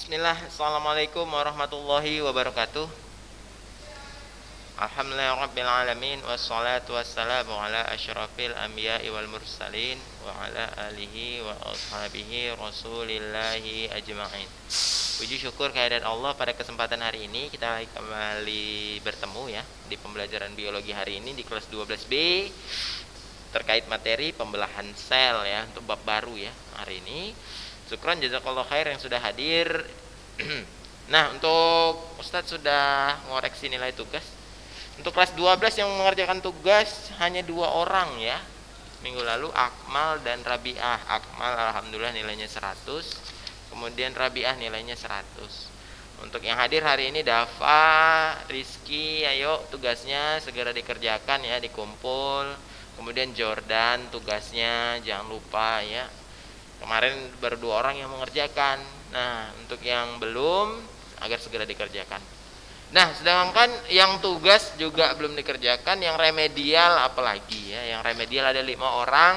Bismillah, Assalamualaikum warahmatullahi wabarakatuh. Alhamdulillahirrabbilalamin. Wassalatu wassalamu ala asyrafil anbiya'i wal mursalin wa ala alihi wa ashabihi rasulillahi ajma'in. Puji syukur kehadirat Allah, pada kesempatan hari ini kita kembali bertemu ya di pembelajaran biologi hari ini di kelas 12B terkait materi pembelahan sel ya, untuk bab baru ya hari ini. Syukran jazakallah khair yang sudah hadir. Nah, untuk Ustadz sudah ngoreksi nilai tugas. Untuk kelas 12 yang mengerjakan tugas hanya 2 orang ya. Minggu lalu Akmal dan Rabiah. Akmal alhamdulillah nilainya 100. Kemudian Rabiah nilainya 100. Untuk yang hadir hari ini Dafa, Rizky, ayo tugasnya segera dikerjakan ya, dikumpul. Kemudian Jordan tugasnya jangan lupa ya. Kemarin baru 2 orang yang mengerjakan. Nah, untuk yang belum agar segera dikerjakan. Nah, sedangkan yang tugas juga belum dikerjakan, yang remedial apalagi ya. Yang remedial ada 5 orang.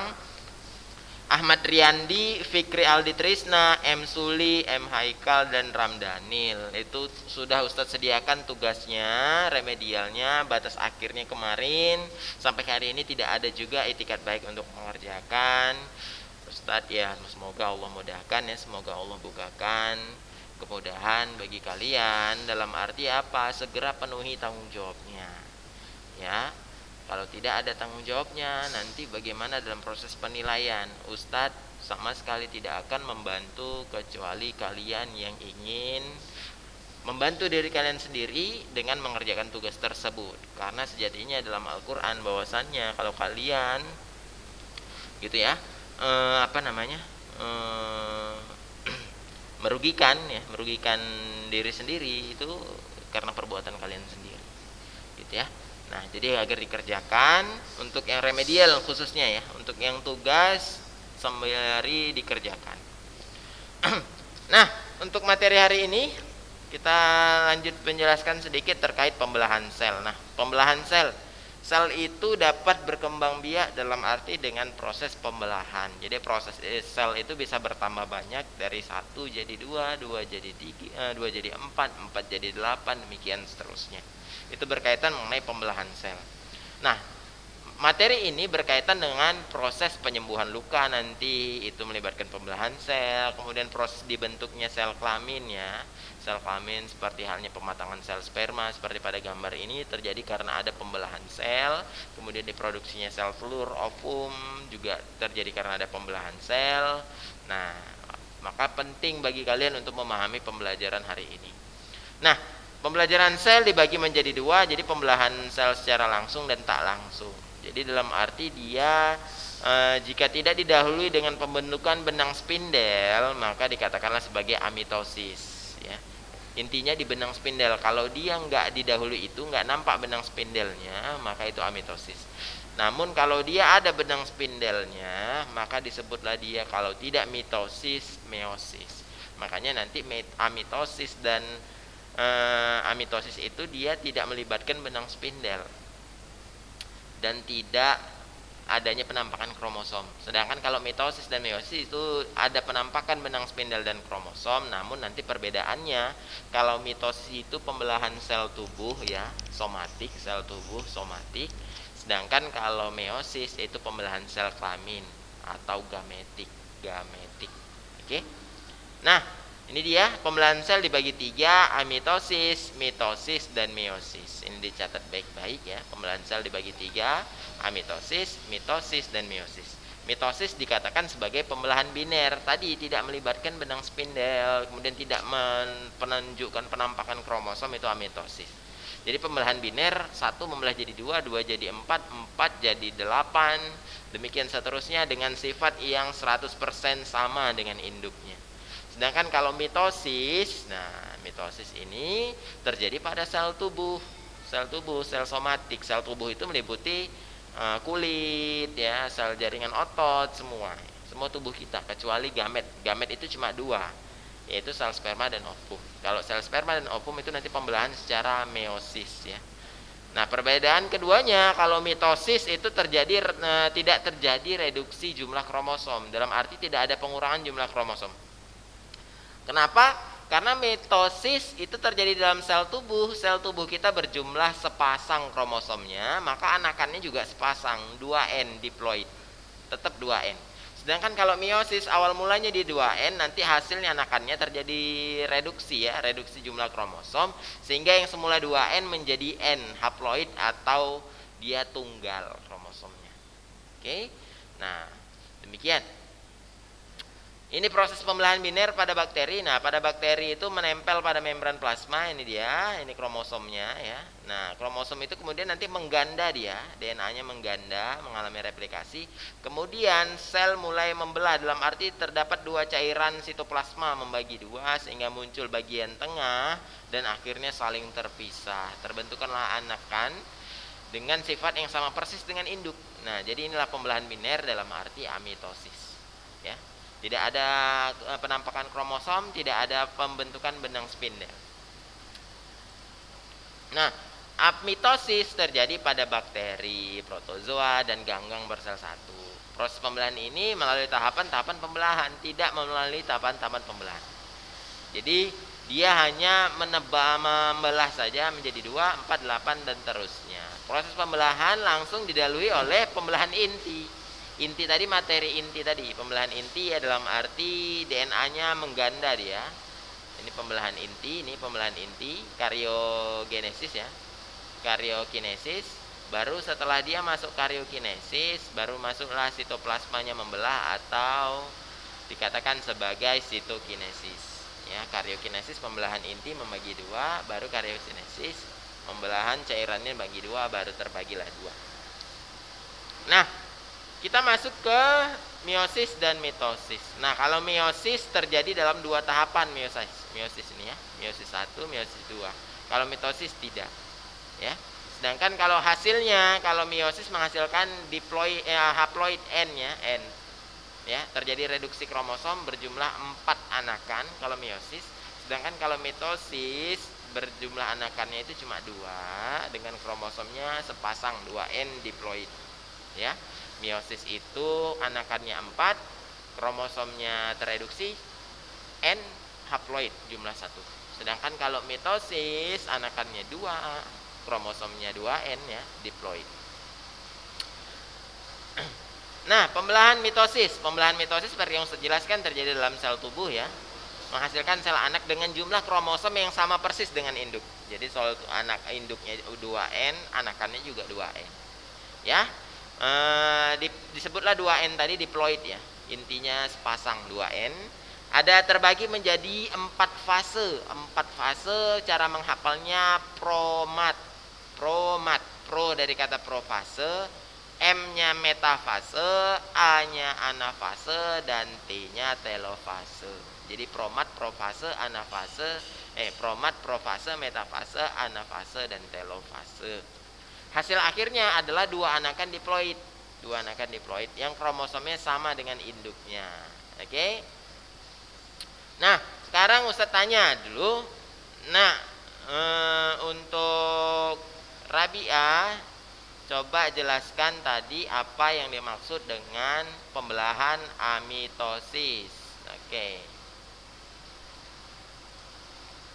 Ahmad Riyandi, Fikri Aldi Trisna, M Suli, M Haikal dan Ramdanil. Itu sudah Ustadz sediakan tugasnya, remedialnya, batas akhirnya kemarin. Sampai hari ini tidak ada juga itikat baik untuk mengerjakan. Ustadz ya, semoga Allah mudahkan ya, semoga Allah bukakan kemudahan bagi kalian. Dalam arti apa? Segera penuhi tanggung jawabnya ya. Kalau tidak ada tanggung jawabnya, nanti bagaimana dalam proses penilaian? Ustadz sama sekali tidak akan membantu kecuali kalian yang ingin membantu diri kalian sendiri dengan mengerjakan tugas tersebut. Karena sejatinya dalam Al-Quran bahwasannya kalau kalian gitu ya, merugikan diri sendiri itu karena perbuatan kalian sendiri gitu ya. Nah, jadi agar dikerjakan untuk yang remedial khususnya ya, untuk yang tugas sembari dikerjakan. Nah, untuk materi hari ini kita lanjut menjelaskan sedikit terkait pembelahan sel. Nah, pembelahan sel itu dapat berkembang biak dalam arti dengan proses pembelahan. Jadi proses sel itu bisa bertambah banyak, dari 1 jadi 2, 2 jadi 3, 2 jadi 4, 4 jadi 8, demikian seterusnya. Itu berkaitan mengenai pembelahan sel. Nah, materi ini berkaitan dengan proses penyembuhan luka nanti, itu melibatkan pembelahan sel, kemudian proses dibentuknya sel kelamin ya. Sel kelamin seperti halnya pematangan sel sperma seperti pada gambar ini terjadi karena ada pembelahan sel. Kemudian diproduksinya sel telur, ovum juga terjadi karena ada pembelahan sel. Nah, maka penting bagi kalian untuk memahami pembelajaran hari ini. Nah, pembelajaran sel dibagi menjadi 2, jadi pembelahan sel secara langsung dan tak langsung. Jadi dalam arti dia jika tidak didahului dengan pembentukan benang spindel, maka dikatakanlah sebagai amitosis ya. Intinya di benang spindel, kalau dia nggak didahului itu, nggak nampak benang spindelnya, maka itu amitosis. Namun kalau dia ada benang spindelnya, maka disebutlah dia kalau tidak mitosis, meiosis. Makanya nanti amitosis dan amitosis itu dia tidak melibatkan benang spindel dan tidak adanya penampakan kromosom. Sedangkan kalau mitosis dan meiosis itu ada penampakan benang spindel dan kromosom, namun nanti perbedaannya, kalau mitosis itu pembelahan sel tubuh ya, somatik, sel tubuh somatik. Sedangkan kalau meiosis itu pembelahan sel kelamin atau gametik. Oke? Nah, ini dia pembelahan sel dibagi 3, amitosis, mitosis, dan meiosis. Ini dicatat baik-baik ya. Pembelahan sel dibagi 3, amitosis, mitosis, dan meiosis. Mitosis dikatakan sebagai pembelahan biner. Tadi tidak melibatkan benang spindel, kemudian tidak menunjukkan penampakan kromosom, itu amitosis. Jadi pembelahan biner, 1 membelah jadi 2, 2 jadi 4, 4 jadi 8. Demikian seterusnya dengan sifat yang 100% sama dengan induknya. Sedangkan kalau mitosis, nah mitosis ini terjadi pada sel tubuh, sel somatik. Sel tubuh itu meliputi kulit ya, sel jaringan otot, semua tubuh kita kecuali gamet. Gamet itu cuma 2, yaitu sel sperma dan ovum. Kalau sel sperma dan ovum itu nanti pembelahan secara meiosis ya. Nah, perbedaan keduanya, kalau mitosis itu tidak terjadi reduksi jumlah kromosom, dalam arti tidak ada pengurangan jumlah kromosom. Kenapa? Karena mitosis itu terjadi dalam sel tubuh kita berjumlah sepasang kromosomnya, maka anakannya juga sepasang, 2N diploid, tetap 2N. Sedangkan kalau meiosis awal mulanya di 2N, nanti hasilnya anakannya terjadi reduksi ya, reduksi jumlah kromosom, sehingga yang semula 2N menjadi N, haploid atau dia tunggal kromosomnya. Oke, nah demikian. Ini proses pembelahan biner pada bakteri. Nah, pada bakteri itu menempel pada membran plasma. Ini dia, ini kromosomnya ya. Nah, kromosom itu kemudian nanti mengganda dia, DNA-nya mengganda, mengalami replikasi. Kemudian sel mulai membelah, dalam arti terdapat dua cairan sitoplasma membagi dua sehingga muncul bagian tengah dan akhirnya saling terpisah. Terbentuklah anakan dengan sifat yang sama persis dengan induk. Nah, jadi inilah pembelahan biner dalam arti amitosis. Ya. Tidak ada penampakan kromosom, tidak ada pembentukan benang spindel. Nah, apomitosis terjadi pada bakteri, protozoa, dan ganggang bersel satu. Proses pembelahan ini melalui tahapan-tahapan pembelahan, tidak melalui tahapan-tahapan pembelahan. Jadi, dia hanya membelah saja menjadi 2, 4, 8, dan terusnya. Proses pembelahan langsung didahului oleh pembelahan inti. Inti tadi, materi inti tadi, pembelahan inti ya dalam arti DNA-nya mengganda dia. Ini pembelahan inti, ini pembelahan inti, karyogenesis ya. Karyokinesis, baru setelah dia masuk karyokinesis, baru masuklah sitoplasmanya membelah atau dikatakan sebagai sitokinesis. Ya, karyokinesis pembelahan inti membagi dua, baru karyokinesis pembelahan cairannya bagi dua, baru terbagilah dua. Nah, kita masuk ke meiosis dan mitosis. Nah, kalau meiosis terjadi dalam dua tahapan meiosis. Meiosis ini ya, meiosis 1, meiosis 2. Kalau mitosis tidak. Ya. Sedangkan kalau hasilnya, kalau meiosis menghasilkan haploid N ya, N. Ya, terjadi reduksi kromosom berjumlah 4 anakan kalau meiosis. Sedangkan kalau mitosis berjumlah anakannya itu cuma 2 dengan kromosomnya sepasang 2N diploid. Ya. Meiosis itu anakannya 4, kromosomnya tereduksi, N haploid jumlah 1. Sedangkan kalau mitosis anakannya 2, kromosomnya 2N ya, diploid. Nah, pembelahan mitosis. Pembelahan mitosis seperti yang saya jelaskan terjadi dalam sel tubuh ya. Menghasilkan sel anak dengan jumlah kromosom yang sama persis dengan induk. Jadi soal anak induknya 2N, anakannya juga 2N. Ya. Disebutlah 2N tadi diploid ya, intinya sepasang 2N. Ada terbagi menjadi 4 fase. 4 fase cara menghafalnya promat. Pro dari kata profase, M-nya metafase, A-nya anafase, dan T-nya telofase. Jadi promat, profase, anafase, promat, profase, metafase, anafase, dan telofase. Hasil akhirnya adalah 2 anakan diploid. 2 anakan diploid yang kromosomnya sama dengan induknya. Oke. Nah, sekarang Ustaz tanya dulu. Nah, untuk Rabi'ah, coba jelaskan tadi apa yang dimaksud dengan pembelahan amitosis. Oke.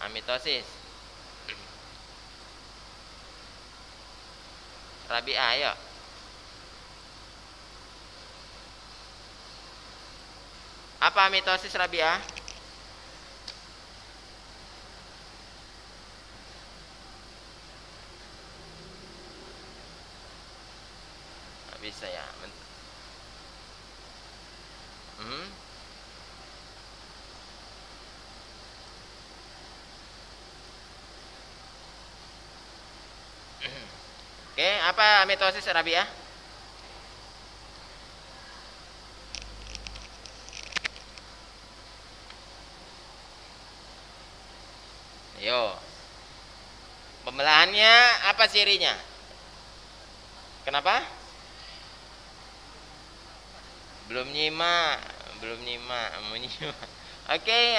Amitosis. Rabi'ah, ayo. Apa mitosis Rabi'ah? Nggak bisa ya. Oke, apa mitosis Rabi'ah? Ayo. Pembelahannya apa cirinya? Kenapa? Belum nyimak. Oke,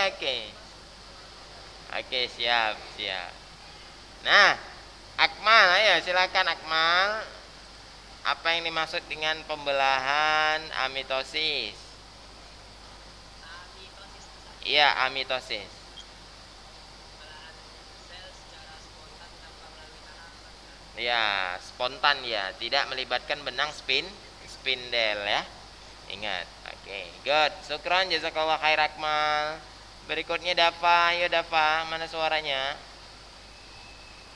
siap. Nah, Akmal, ayo silakan Akmal. Apa yang dimaksud dengan pembelahan amitosis? Iya, amitosis. Ya, spontan ya, tidak melibatkan benang spindel ya. Ingat. Oke, good. Syukran jazakallah khair Akmal. Berikutnya Dafa, ayo Dafa, mana suaranya?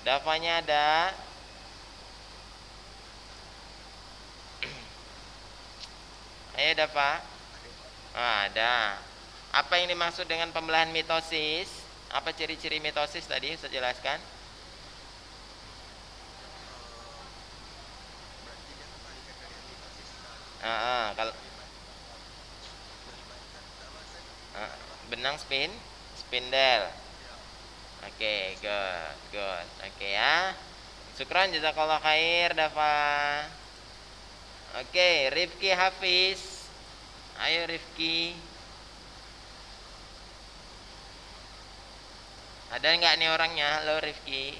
Dafanya ada? Ayo Dafa. Ada. Apa yang dimaksud dengan pembelahan mitosis? Apa ciri-ciri mitosis tadi saya jelaskan? Kalau benang spindel. Oke, good, good. Oke ya. Syukran jazakallah khair Dafa. Oke, Rifki Hafiz. Ayo Rifki. Ada nggak nih orangnya? Halo Rifki.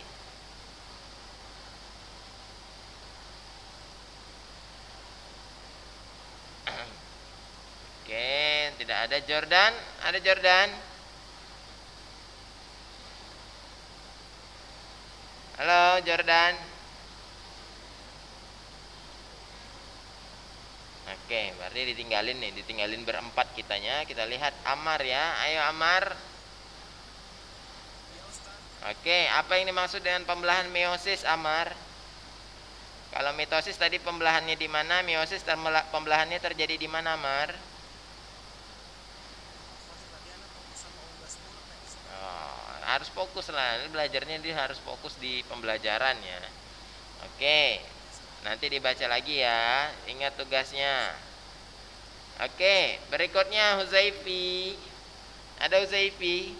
Oke, tidak ada Jordan. Ada Jordan? Halo Jordan. Oke, berarti ditinggalin nih, ditinggalin berempat kitanya. Kita lihat Amar ya. Ayo Amar. Oke, apa yang dimaksud dengan pembelahan meiosis Amar? Kalau mitosis tadi pembelahannya di mana? Meiosis pembelahannya terjadi di mana, Amar? Harus fokus lah, belajarnya dia harus fokus di pembelajarannya. Oke, nanti dibaca lagi ya, ingat tugasnya. Oke, berikutnya Huzaifi. Ada Huzaifi?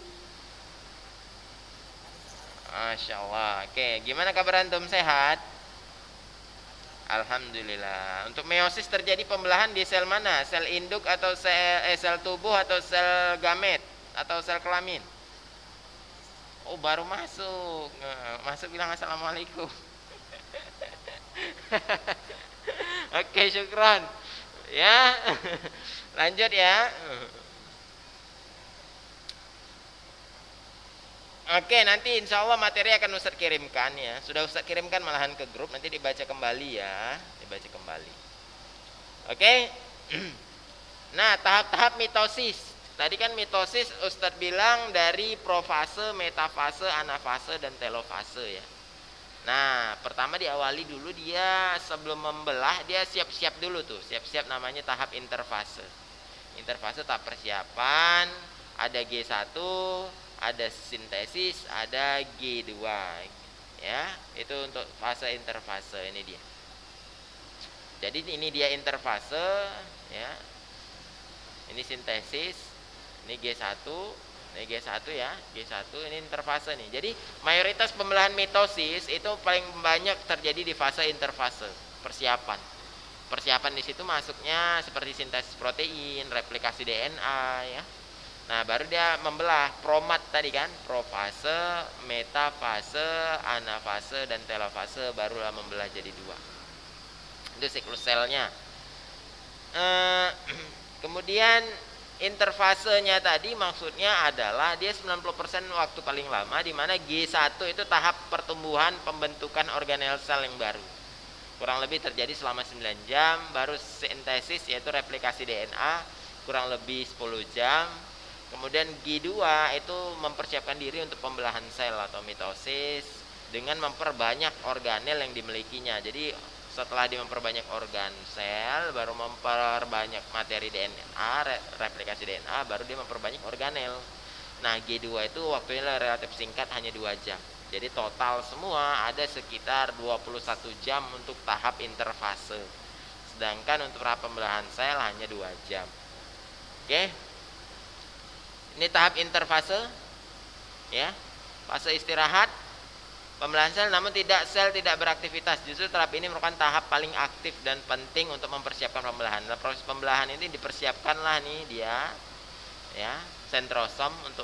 Masya Allah. Oke, gimana kabar antum, sehat? Alhamdulillah. Untuk meiosis terjadi pembelahan di sel mana? Sel induk atau sel tubuh atau sel gamet atau sel kelamin? Oh, baru masuk. Masuk bilang assalamualaikum. Oke, syukran. Ya. Lanjut ya. Oke, nanti insya Allah materi akan Ustadz kirimkan ya. Sudah Ustadz kirimkan malahan ke grup, nanti dibaca kembali ya. Dibaca kembali. Oke. Nah, tahap-tahap mitosis. Tadi kan mitosis Ustadz bilang dari profase, metafase, anafase, dan telofase ya. Nah, pertama diawali dulu dia sebelum membelah, dia siap-siap dulu tuh. Siap-siap namanya tahap interfase. Interfase tahap persiapan, ada G1, ada sintesis, ada G2. Ya, itu untuk fase interfase ini dia. Jadi ini dia interfase ya. Ini sintesis, ini G1, ini G1 ya, G1 ini interfase nih. Jadi mayoritas pembelahan mitosis itu paling banyak terjadi di fase interfase, persiapan. Persiapan di situ masuknya seperti sintesis protein, replikasi DNA ya. Nah, baru dia membelah promat tadi kan, profase, metafase, anafase, dan telofase, barulah membelah jadi dua. Itu siklus selnya. Kemudian interfasenya tadi maksudnya adalah dia 90% waktu paling lama, di mana G1 itu tahap pertumbuhan pembentukan organel sel yang baru. Kurang lebih terjadi selama 9 jam, baru sintesis yaitu replikasi DNA kurang lebih 10 jam. Kemudian G2 itu mempersiapkan diri untuk pembelahan sel atau mitosis dengan memperbanyak organel yang dimilikinya. Jadi setelah dia memperbanyak organ sel, baru memperbanyak materi DNA, replikasi DNA, baru dia memperbanyak organel. Nah, G2 itu waktunya relatif singkat, hanya 2 jam. Jadi total semua ada sekitar 21 jam untuk tahap interfase. Sedangkan untuk tahap pembelahan sel hanya 2 jam. Oke. Ini tahap interfase ya. Fase istirahat pembelahan sel, namun sel tidak beraktivitas. Justru tahap ini merupakan tahap paling aktif dan penting untuk mempersiapkan pembelahan. Nah, proses pembelahan ini dipersiapkanlah nih dia ya, sentrosom untuk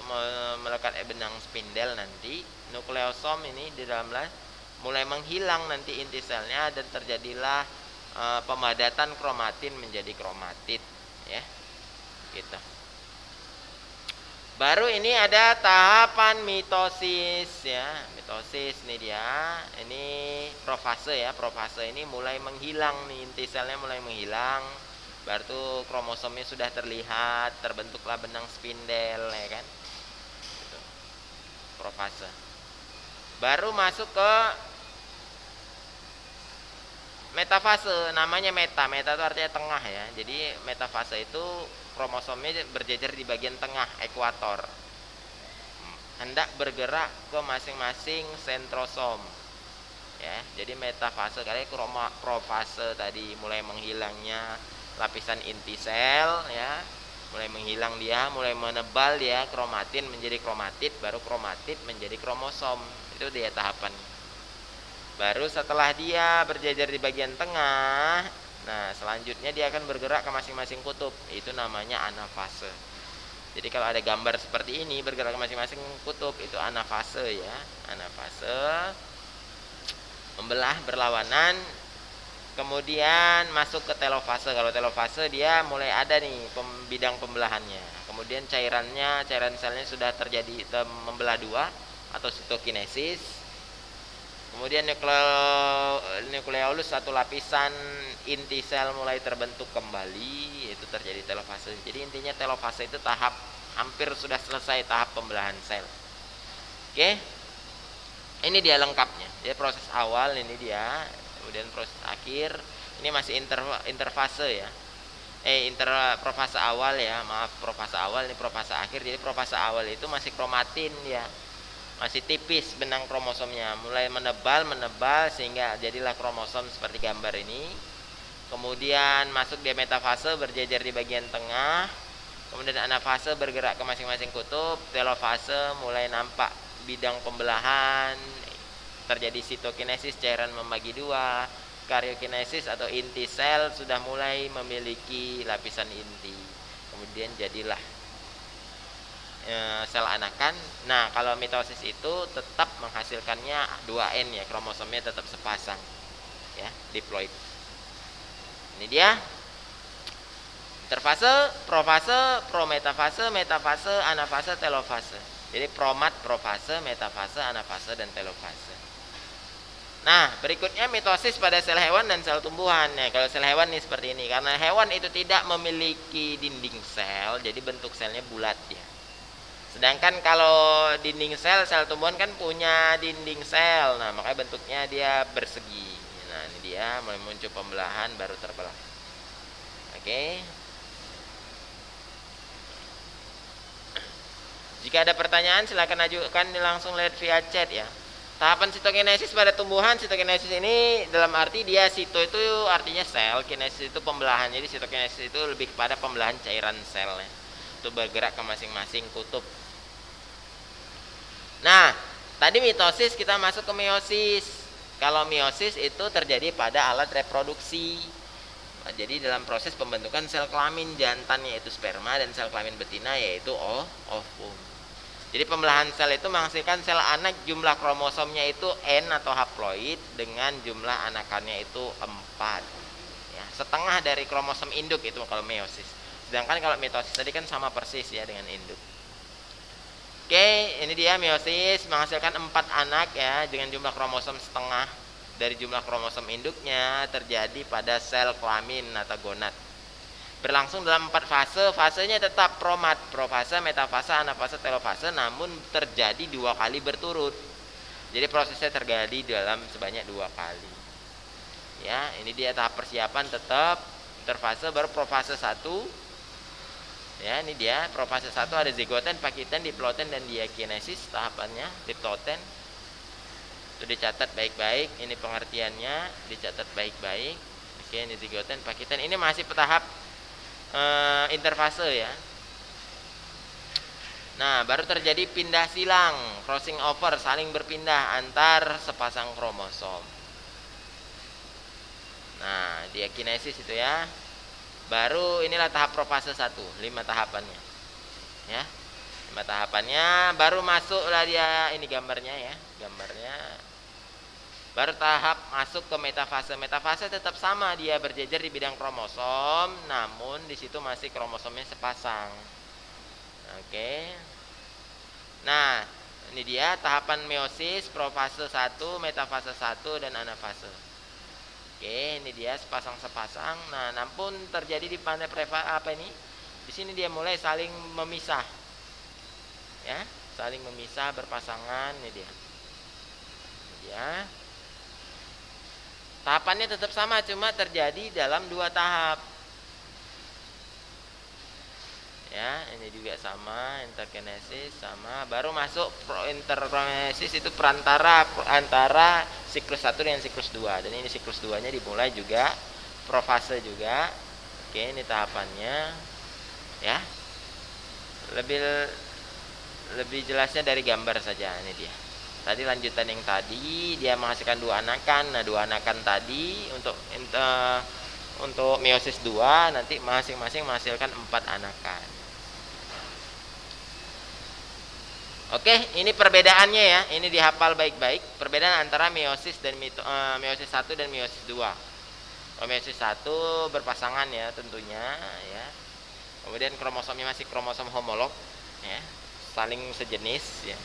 melekat benang spindel nanti, nukleosom ini di dalamnya mulai menghilang nanti inti selnya, dan terjadilah pemadatan kromatin menjadi kromatid ya. Gitu. Baru ini ada tahapan mitosis ya. Mitosis nih dia. Ini profase ya. Profase ini mulai menghilang nih, inti selnya mulai menghilang. Baru tuh kromosomnya sudah terlihat, terbentuklah benang spindel ya kan. Gitu. Profase. Baru masuk ke metafase, namanya meta. Meta itu artinya tengah ya. Jadi metafase itu kromosomnya berjejer di bagian tengah ekuator, hendak bergerak ke masing-masing sentrosom ya. Jadi metafase kali profase tadi mulai menghilangnya lapisan inti sel ya, mulai menghilang dia, mulai menebal dia, kromatin menjadi kromatid, baru kromatid menjadi kromosom. Itu dia tahapan. Baru setelah dia berjejer di bagian tengah, nah selanjutnya dia akan bergerak ke masing-masing kutub. Itu namanya anafase. Jadi kalau ada gambar seperti ini bergerak ke masing-masing kutub, itu anafase ya. Anafase membelah berlawanan. Kemudian masuk ke telofase. Kalau telofase dia mulai ada nih bidang pembelahannya. Kemudian cairan selnya sudah terjadi membelah dua atau sitokinesis. Kemudian nukleolus satu lapisan inti sel mulai terbentuk kembali, itu terjadi telofase. Jadi intinya telofase itu tahap hampir sudah selesai tahap pembelahan sel. Oke. Ini dia lengkapnya. Jadi proses awal ini dia, kemudian proses akhir. Ini masih interfase ya. Profase awal ya. Maaf, profase awal, ini profase akhir. Jadi profase awal itu masih kromatin ya. Masih tipis benang kromosomnya, mulai menebal sehingga jadilah kromosom seperti gambar ini. Kemudian masuk di metafase, berjejer di bagian tengah. Kemudian anafase bergerak ke masing-masing kutub. Telofase mulai nampak bidang pembelahan, terjadi sitokinesis, cairan membagi dua. Karyokinesis atau inti sel sudah mulai memiliki lapisan inti. Kemudian jadilah sel anakan. Nah, kalau mitosis itu tetap menghasilkannya 2N ya, kromosomnya tetap sepasang ya, diploid. Ini dia interfase, profase, prometafase, metafase, anafase, telofase. Jadi promat, profase, metafase, anafase, dan telofase. Nah, berikutnya mitosis pada sel hewan dan sel tumbuhan. Nah, kalau sel hewan nih seperti ini, karena hewan itu tidak memiliki dinding sel, jadi bentuk selnya bulat ya. Sedangkan kalau dinding sel tumbuhan kan punya dinding sel. Nah, makanya bentuknya dia bersegi. Nah, ini dia mulai muncul pembelahan baru terbelah. Oke. Jika ada pertanyaan silakan ajukan langsung lihat via chat ya. Tahapan sitokinesis pada tumbuhan, sitokinesis ini dalam arti dia sito itu artinya sel, kinesis itu pembelahan. Jadi sitokinesis itu lebih kepada pembelahan cairan selnya. Itu bergerak ke masing-masing kutub. Nah, tadi mitosis, kita masuk ke meiosis. Kalau meiosis itu terjadi pada alat reproduksi. Nah, jadi dalam proses pembentukan sel kelamin jantan yaitu sperma dan sel kelamin betina yaitu ovum. Jadi pembelahan sel itu menghasilkan sel anak, jumlah kromosomnya itu N atau haploid dengan jumlah anakannya itu 4. Ya, setengah dari kromosom induk itu kalau meiosis. Sedangkan kalau mitosis tadi kan sama persis ya dengan induk. Oke, ini dia meiosis menghasilkan 4 anak ya dengan jumlah kromosom setengah dari jumlah kromosom induknya terjadi pada sel kelamin atau gonad. Berlangsung dalam 4 fase, fasenya tetap promat, profase, metafase, anafase, telofase, namun terjadi 2 kali berturut. Jadi prosesnya terjadi dalam sebanyak 2 kali. Ya, ini dia tahap persiapan tetap interfase baru profase 1. Ya, ini dia profase 1 ada zigoten, pakiten, diploten dan diakinesis tahapannya, diploten. Itu dicatat baik-baik, ini pengertiannya dicatat baik-baik. Oke, ini zigoten, pakiten. Ini masih tahap interfase ya. Nah, baru terjadi pindah silang, crossing over, saling berpindah antar sepasang kromosom. Nah, diakinesis itu ya. Baru inilah tahap profase 1, 5 tahapannya. Ya. 5 tahapannya baru masuklah dia, ini gambarnya ya, gambarnya. Baru tahap masuk ke metafase. Metafase tetap sama, dia berjejer di bidang kromosom, namun di situ masih kromosomnya sepasang. Oke. Nah, ini dia tahapan meiosis, profase 1, metafase 1 dan anafase. Oke, ini dia sepasang-sepasang. Nah, namun terjadi di apa ini? Di sini dia mulai saling memisah. Ya, saling memisah berpasangan, ini dia. Ini dia. Tahapannya tetap sama, cuma terjadi dalam 2 tahap. Ya, ini juga sama, interkinesis sama, baru masuk interkinesis itu perantara antara siklus 1 dengan siklus 2. Dan ini siklus 2-nya dimulai juga profase juga. Oke, ini tahapannya. Ya. Lebih jelasnya dari gambar saja, ini dia. Tadi lanjutan yang tadi, dia menghasilkan 2 anakan. Nah, 2 anakan tadi untuk meiosis 2 nanti masing-masing menghasilkan 4 anakan. Oke, ini perbedaannya ya. Ini dihafal baik-baik. Perbedaan antara meiosis dan meiosis 1 dan meiosis 2. Kalau meiosis 1 berpasangan ya tentunya ya. Kemudian kromosomnya masih kromosom homolog ya. Saling sejenis ya.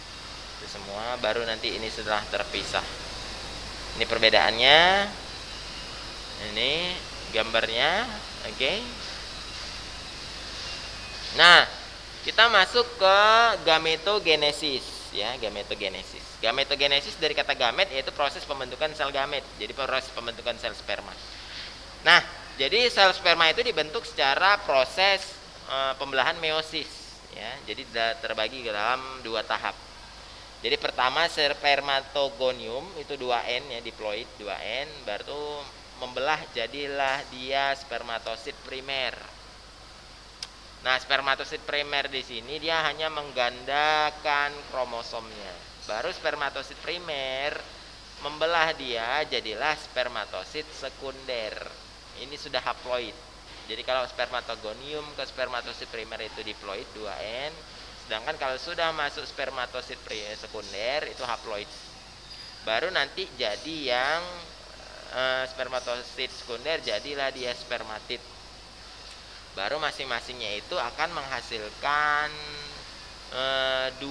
Itu semua, baru nanti ini setelah terpisah. Ini perbedaannya. Ini gambarnya. Oke. Nah, kita masuk ke gametogenesis ya, gametogenesis. Gametogenesis dari kata gamet yaitu proses pembentukan sel gamet. Jadi proses pembentukan sel sperma. Nah, jadi sel sperma itu dibentuk secara proses pembelahan meiosis ya. Jadi terbagi ke dalam 2 tahap. Jadi pertama spermatogonium itu 2N ya, diploid 2N, baru membelah jadilah dia spermatosit primer. Nah, spermatosit primer di sini dia hanya menggandakan kromosomnya. Baru spermatosit primer membelah dia jadilah spermatosit sekunder. Ini sudah haploid. Jadi kalau spermatogonium ke spermatosit primer itu diploid 2N, sedangkan kalau sudah masuk spermatosit sekunder itu haploid. Baru nanti jadi yang spermatosit sekunder jadilah dia spermatid. Baru masing-masingnya itu akan menghasilkan 2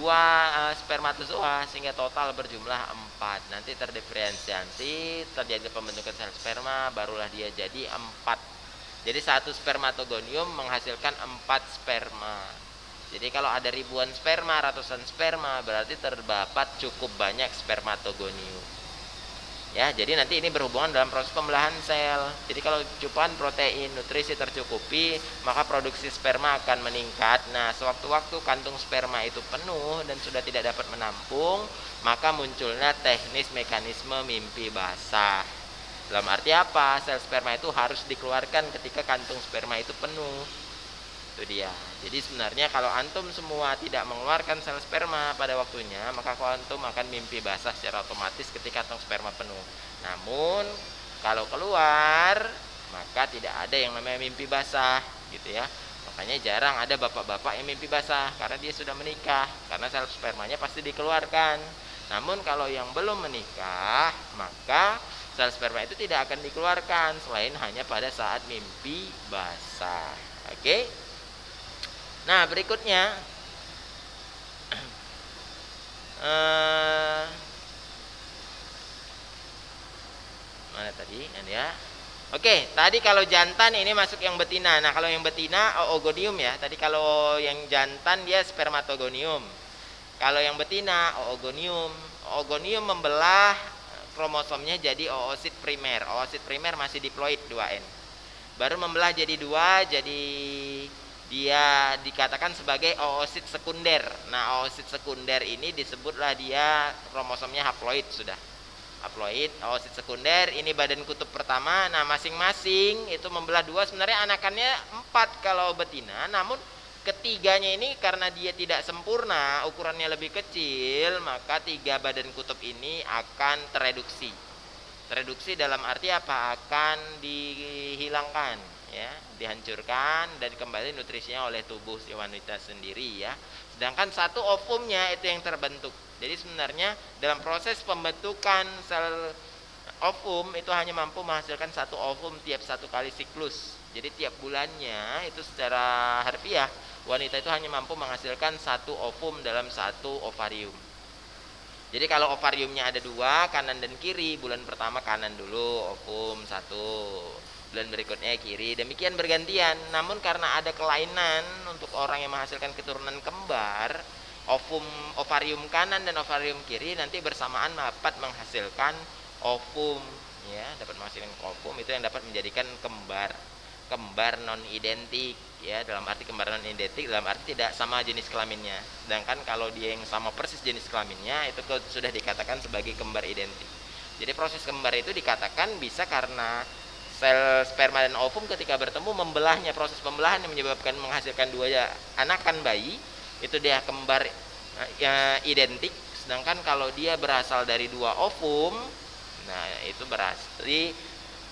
spermatozoa sehingga total berjumlah 4. Nanti terdiferensiasi, terjadi pembentukan sel sperma, barulah dia jadi 4. Jadi 1 spermatogonium menghasilkan 4 sperma. Jadi kalau ada ribuan sperma, ratusan sperma, berarti terdapat cukup banyak spermatogonium. Ya, jadi nanti ini berhubungan dalam proses pembelahan sel. Jadi kalau cukupan protein, nutrisi tercukupi, maka produksi sperma akan meningkat. Nah, sewaktu-waktu kantung sperma itu penuh dan sudah tidak dapat menampung, maka munculnya teknis mekanisme mimpi basah. Dalam arti apa? Sel sperma itu harus dikeluarkan ketika kantung sperma itu penuh. Itu dia. Jadi sebenarnya kalau antum semua tidak mengeluarkan sel sperma pada waktunya, maka antum akan mimpi basah secara otomatis ketika kantung sperma penuh. Namun kalau keluar, maka tidak ada yang namanya mimpi basah, gitu ya. Makanya jarang ada bapak-bapak yang mimpi basah karena dia sudah menikah, karena sel spermanya pasti dikeluarkan. Namun kalau yang belum menikah, maka sel sperma itu tidak akan dikeluarkan selain hanya pada saat mimpi basah. Oke. Nah, berikutnya mana tadi? Ya. Oke, tadi kalau jantan ini masuk yang betina. Nah, kalau yang betina oogonium ya. Tadi kalau yang jantan dia spermatogonium. Kalau yang betina oogonium. Oogonium membelah kromosomnya jadi oosit primer. Oosit primer masih diploid 2N. Baru membelah jadi 2, jadi dia dikatakan sebagai oosit sekunder. Nah, oosit sekunder ini disebutlah dia kromosomnya haploid sudah. Haploid, oosit sekunder, ini badan kutub pertama. Nah, masing-masing itu membelah 2, sebenarnya anakannya 4 kalau betina, namun ketiganya ini karena dia tidak sempurna, ukurannya lebih kecil, maka 3 badan kutub ini akan tereduksi. Tereduksi dalam arti apa? Akan dihilangkan ya, dihancurkan dan kembali nutrisinya oleh tubuh si wanita sendiri ya. Sedangkan 1 ovumnya itu yang terbentuk. Jadi sebenarnya dalam proses pembentukan sel ovum itu hanya mampu menghasilkan 1 ovum tiap 1 kali siklus. Jadi tiap bulannya itu secara harfiah wanita itu hanya mampu menghasilkan satu ovum dalam satu ovarium. Jadi kalau ovariumnya ada dua, kanan dan kiri, bulan pertama kanan dulu, ovum satu, bulan berikutnya kiri, demikian bergantian. Namun karena ada kelainan untuk orang yang menghasilkan keturunan kembar, ovarium kanan dan ovarium kiri nanti bersamaan dapat menghasilkan ovum, ya, dapat menghasilkan ovum, itu yang dapat menjadikan kembar non identik, ya, dalam arti kembar non identik dalam arti tidak sama jenis kelaminnya. Sedangkan kalau dia yang sama persis jenis kelaminnya itu sudah dikatakan sebagai kembar identik. Jadi proses kembar itu dikatakan bisa karena sel sperma dan ovum ketika bertemu membelahnya, proses pembelahan yang menyebabkan menghasilkan dua anakan bayi, itu dia kembar identik. Sedangkan kalau dia berasal dari dua ovum, nah itu berarti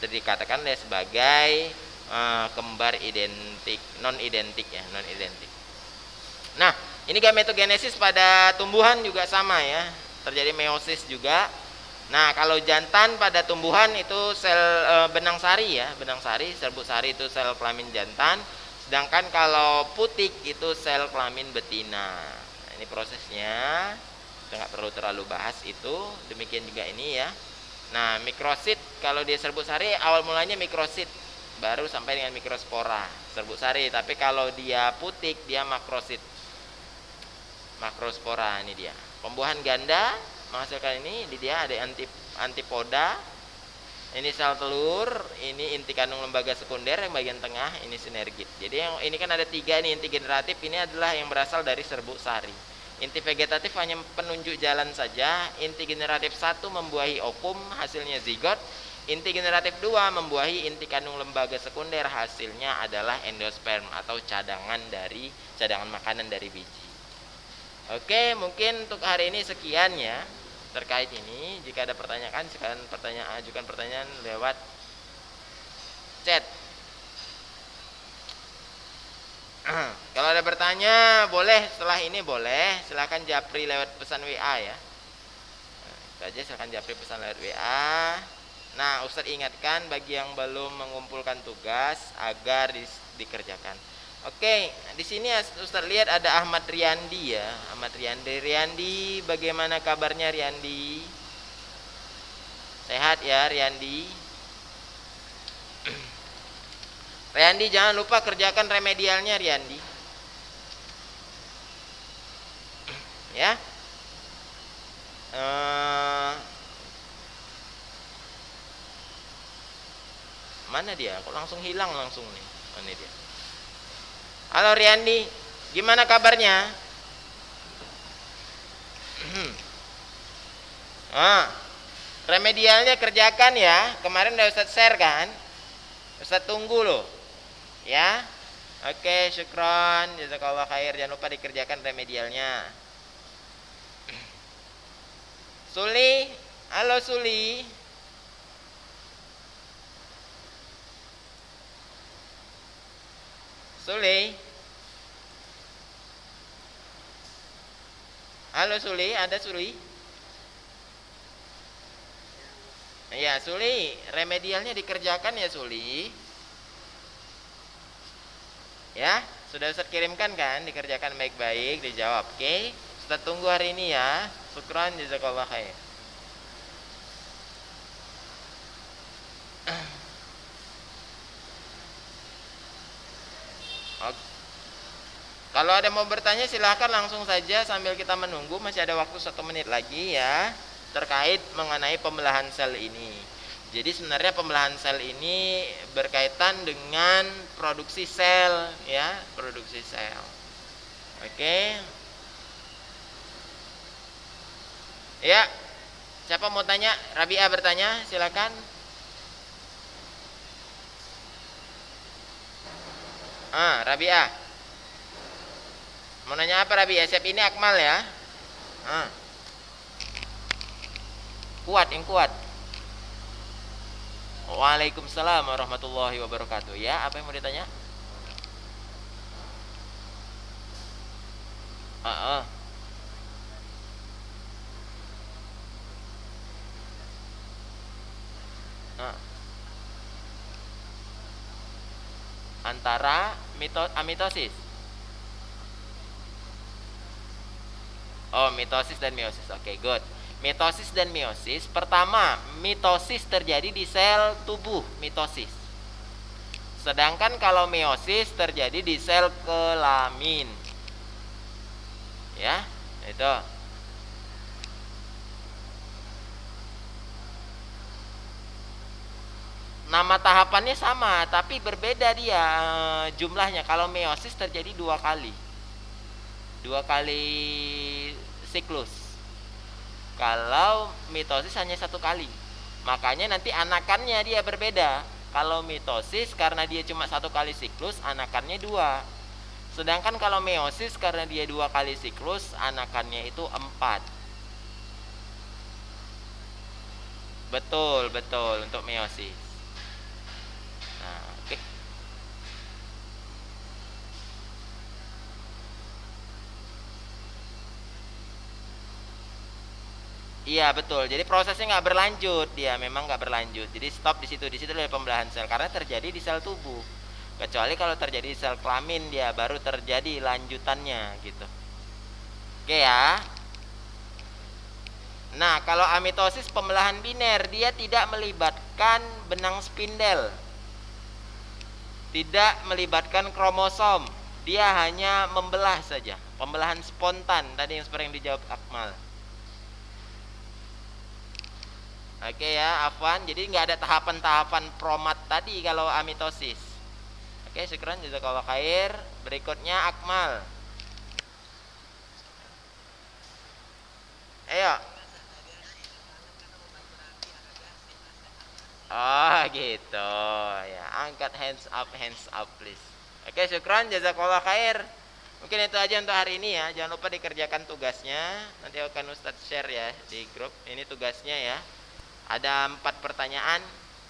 dikatakan sebagai kembar identik, non identik, ya, non identik. Nah, ini gametogenesis pada tumbuhan juga sama, ya, terjadi meiosis juga. Nah, kalau jantan pada tumbuhan itu sel benang sari, ya, benang sari, serbuk sari itu sel kelamin jantan. Sedangkan kalau putik itu sel kelamin betina. Nah, ini prosesnya, kita nggak perlu terlalu bahas itu. Demikian juga ini, ya. Nah, mikrosit kalau dia serbuk sari awal mulanya mikrosit, baru sampai dengan mikrospora, serbuk sari. Tapi kalau dia putik dia makrosit, makrospora. Ini dia pembuahan ganda menghasilkan ini. Di dia ada antipoda, ini sel telur, ini inti kandung lembaga sekunder yang bagian tengah, ini sinergit. Jadi yang ini kan ada tiga, ini inti generatif, ini adalah yang berasal dari serbuk sari. Inti vegetatif hanya penunjuk jalan saja. Inti generatif 1 membuahi ovum, hasilnya zigot. Inti generatif 2 membuahi inti kandung lembaga sekunder, hasilnya adalah endosperm atau cadangan makanan dari biji. Oke, mungkin untuk hari ini sekian, ya, terkait ini. Jika ada pertanyaan, silakan ajukan pertanyaan lewat chat. Kalau ada bertanya boleh setelah ini, boleh silakan japri lewat pesan WA, ya. Itu aja, silakan japri pesan lewat WA. Nah, Ustadz ingatkan bagi yang belum mengumpulkan tugas agar dikerjakan. Oke, di sini Ustadz lihat ada Ahmad Riyandi, ya. Ahmad Riyandi, bagaimana kabarnya Riyandi? Sehat, ya, Riyandi? Riyandi, jangan lupa kerjakan remedialnya, Riyandi. Ya. Mana dia? Kok langsung hilang langsung nih? Ini dia. Halo Riyandi, gimana kabarnya? Remedialnya kerjakan, ya. Kemarin udah Ustadz share kan? Ustadz tunggu loh, ya. Oke, syukron, jazakallah khair. Jangan lupa dikerjakan remedialnya. Suli, halo Suli. Suli, halo Suli, ada Suli? Ya, Suli, remedialnya dikerjakan, ya, Suli. Ya, sudah Ustaz kirimkan kan, dikerjakan baik-baik, dijawab. Oke, Ustaz tunggu hari ini, ya. Syukran, jazakallah khair. Kalau ada mau bertanya silahkan langsung saja sambil kita menunggu, masih ada waktu 1 menit lagi, ya, terkait mengenai pembelahan sel ini. Jadi sebenarnya pembelahan sel ini berkaitan dengan produksi sel, ya, produksi sel. Oke. Ya, siapa mau tanya? Rabi'ah bertanya, silakan. Rabi'ah. Mau nanya apa, Rabi'ah? Siap, ini Akmal, ya. Kuat, yang kuat. Waalaikumsalam warahmatullahi wabarakatuh. Ya, apa yang mau ditanya? Antara amitosis. Oh, mitosis dan meiosis. Oke, good. Mitosis dan meiosis. Pertama, mitosis terjadi di sel tubuh, mitosis. Sedangkan kalau meiosis terjadi di sel kelamin. Ya, itu. Nama tahapannya sama, tapi berbeda dia jumlahnya. Kalau meiosis terjadi 2 kali. 2 kali siklus. Kalau mitosis hanya 1 kali. Makanya nanti anakannya dia berbeda. Kalau mitosis karena dia cuma 1 kali siklus, anakannya 2. Sedangkan kalau meiosis karena dia 2 kali siklus, anakannya itu 4. Betul, betul untuk meiosis. Nah, oke. Iya betul. Jadi prosesnya nggak berlanjut, dia memang nggak berlanjut. Jadi stop di situ. Di situ ada pembelahan sel karena terjadi di sel tubuh. Kecuali kalau terjadi di sel kelamin dia baru terjadi lanjutannya gitu. Oke ya. Nah kalau amitosis pembelahan biner dia tidak melibatkan benang spindel, tidak melibatkan kromosom. Dia hanya membelah saja. Pembelahan spontan tadi yang seperti yang dijawab Akmal. Oke ya, Afwan. Jadi nggak ada tahapan-tahapan promat tadi kalau amitosis. Oke, syukran jazakallahu khair. Berikutnya Akmal. Ayo. Oh, gitu. Ya, angkat hands up please. Oke, syukran jazakallahu khair. Mungkin itu aja untuk hari ini ya. Jangan lupa dikerjakan tugasnya. Nanti akan Ustadz share ya di grup. Ini tugasnya ya. Ada 4 pertanyaan,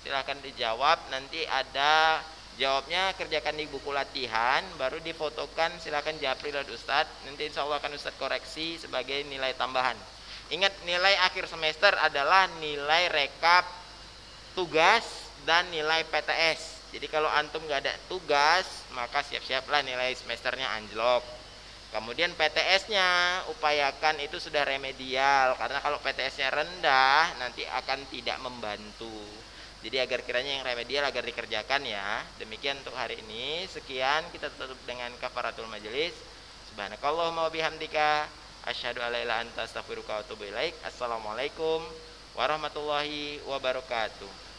silahkan dijawab. Nanti ada jawabnya, kerjakan di buku latihan, baru difotokan, silahkan japri lewat Ustadz. Nanti insya Allah akan Ustadz koreksi sebagai nilai tambahan. Ingat, nilai akhir semester adalah nilai rekap tugas dan nilai PTS. Jadi kalau antum gak ada tugas, maka siap-siaplah nilai semesternya anjlok. Kemudian PTS-nya upayakan itu sudah remedial, karena kalau PTS-nya rendah nanti akan tidak membantu. Jadi agar kiranya yang remedial agar dikerjakan ya. Demikian untuk hari ini. Sekian, kita tutup dengan kafaratul majelis. Subhanakallahumma wabihamdika asyhadu alla ilaha illa anta astaghfiruka wa atubu ilaik. Assalamualaikum warahmatullahi wabarakatuh.